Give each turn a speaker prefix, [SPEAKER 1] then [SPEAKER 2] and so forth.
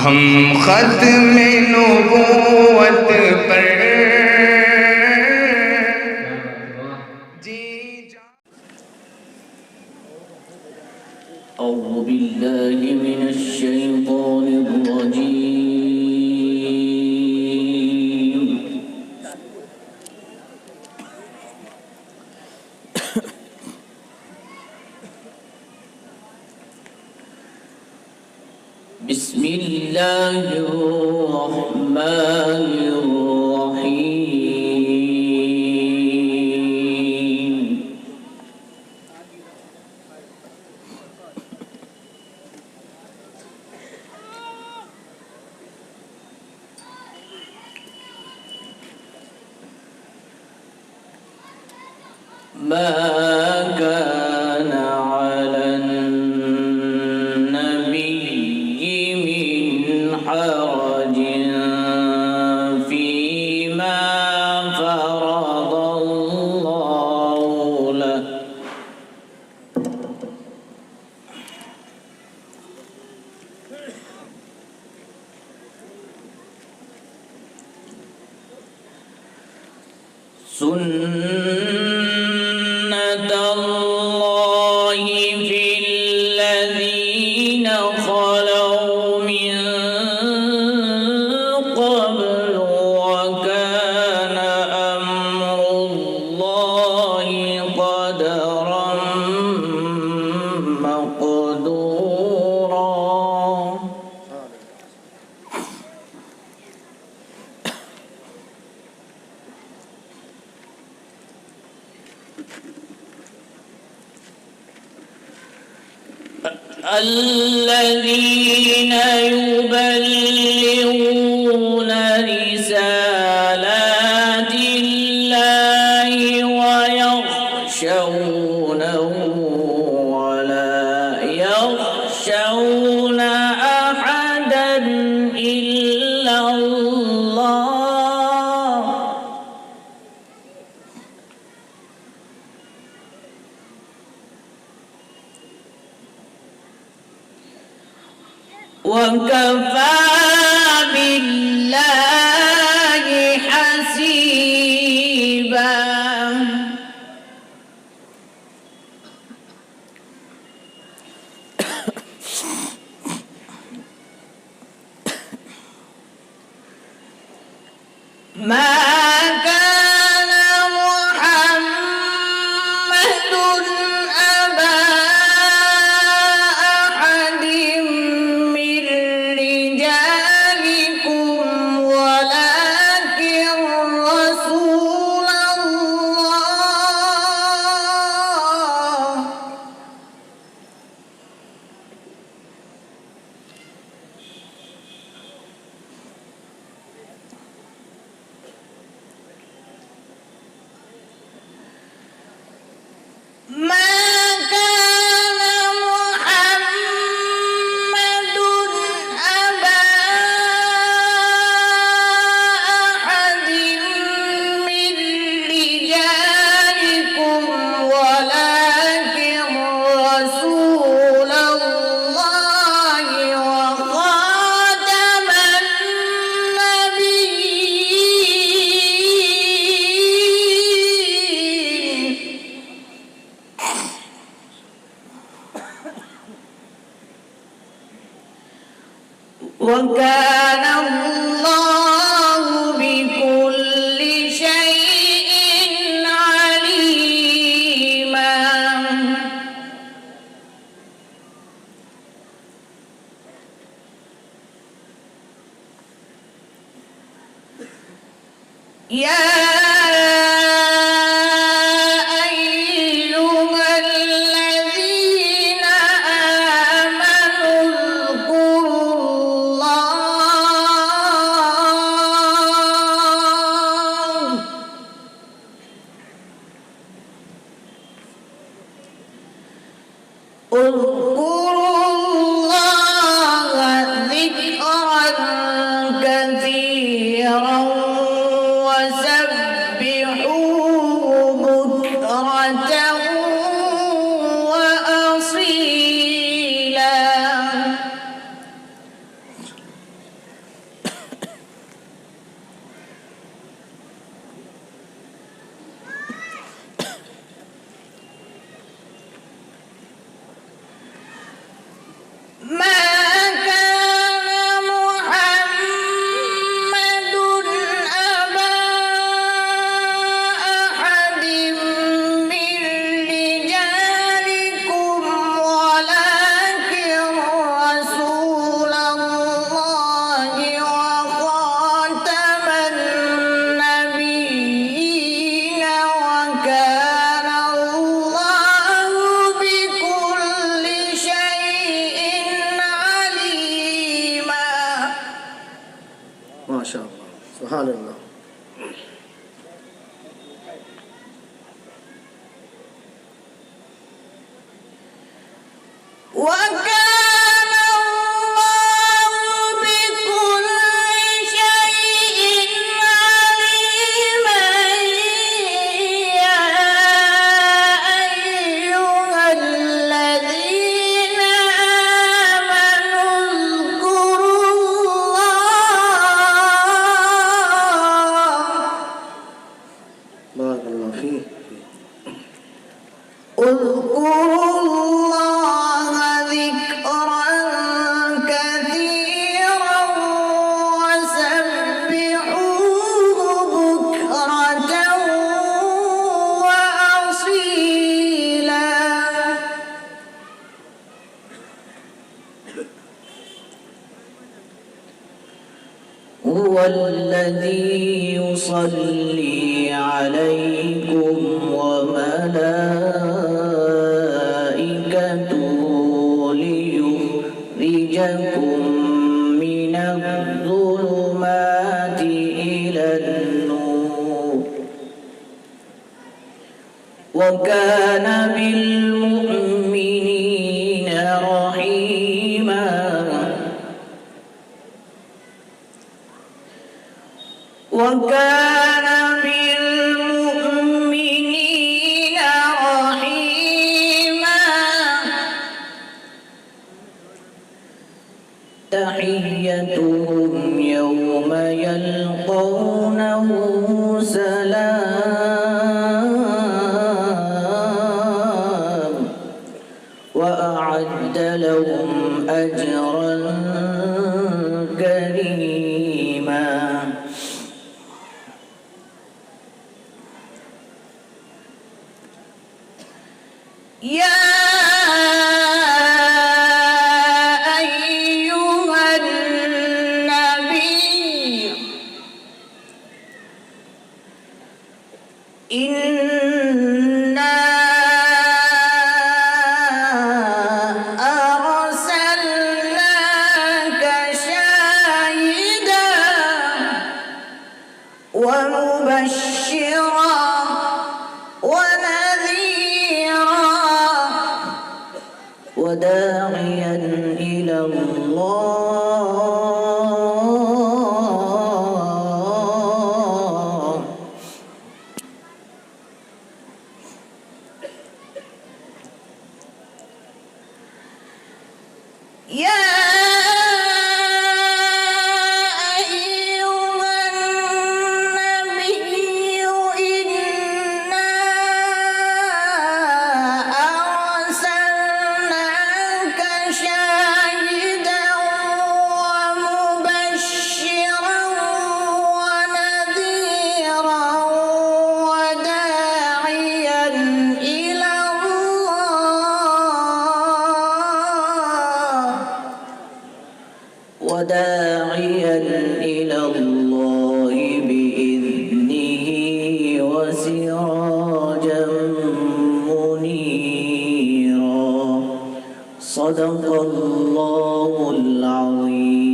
[SPEAKER 1] हम खत्म नबूवत पर जी
[SPEAKER 2] أعوذ بالله من الشيطان الرجيم بسم الله الرحمن الرحيم ما كان على النبي من حرج فيما فرض الله له سنة الله في الذين خلوا من قبل وكان أمر الله قدرا مقدورا الذين يبلغون رسالات الله ويخشونه ولا يخشون أحدا إلا الله وكفى بالله حسيبا ما كان محمد أبا أحد من رجالكم ولكن رسول الله ما كان محمد أبا أحد من رجالكم ولكن رسول الله وخاتم النبيين وكان الله بكل شيء عليما يا أيها الذين آمنوا اذكروا الله ذكرا كثيرا وسبحوا
[SPEAKER 3] Subhanallah.
[SPEAKER 2] وكان الله بكل شيء عليما يا أيها الذين آمنوا اذكروا الله
[SPEAKER 3] Barakallahu fiik.
[SPEAKER 2] اذكروا الله ذكرا كثيرا وسبحوه بكرة وأصيلا هو الذي يصلي عليكم وملائكته ليخرجكم من الظلمات إلى النور وكان بالمؤمنين رحيما وكان بالمؤمنين رحيما تحيتهم يوم يلقونه سلام وأعد لهم أجرا كريما يا أيها النبي إنا أرسلناك شاهدا ومبشرا ونذيرا وداعيا إلى الله يا أيها النبي إنا أرسلناك شاهدا ومبشرا ونذيرا وداعيا إلى الله بإذنه وسراجا منيرا صدق الله العظيم